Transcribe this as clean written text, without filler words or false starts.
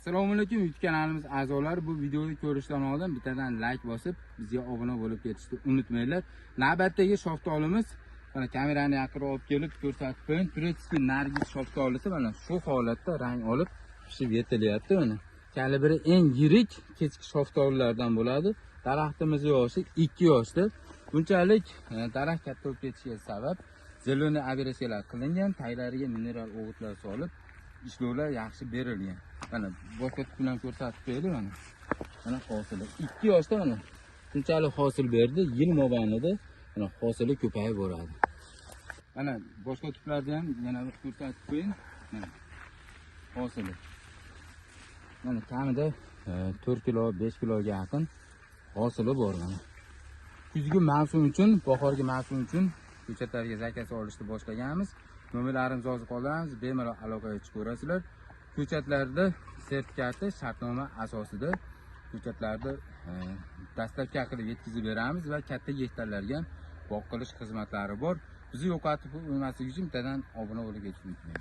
Assalomu alaykum YouTube kanalimiz a'zolari. Bu videoni ko'rishdan oldin bittadan like bosib, bizga obuna bo'lib ketishni unutmanglar. Navbatdagi shoftolimiz mana kamerani yaqinroq olib kelib ko'rsatib qo'ying. Turetskiy nargis shoftolisi mana shu holatda rang olib pishib yetilyapti mana. Kalibri eng yirik kechki shoftollardan bo'ladi. Daraxtimiz yoshi 2 yoshda. Bunchalik daraxt katta bo'lib ketishiga sabab zeleniy agressiyalar qilingan, taylariga mineral o'g'itlar solib ishlovlar yaxshi berilgan. Mana boshqa bilan ko'rsatib qo'yaylik mana. Mana hosili 2 yoshda mana shunchalik hosil berdi. Yil mobaynida mana hosili ko'payib boradi. Mana boshqa tuplarni ham yana bir ko'rsatib qo'ying. Mana hosili. Mana kamida 4 kilo, 5 kiloga yaqin hosili bor mana. Kuzgi mavsum uchun, bahorgi mavsum uchun ko'chatlarga zakaz olishni boshlaganmiz. Nomerlarimizni yozib qolamiz, bemalol aloqaga chiqib ko'rasizlar. Ko'chatlarda sertifikati shartnoma asosida ko'chatlarni dastlabki qilib yetkazib beramiz va katta gektarlarga boq qilish xizmatlari bor. Bizni yo'qotib qo'ymaslik uchun bittadan obuna bo'lib ketishni unutmang.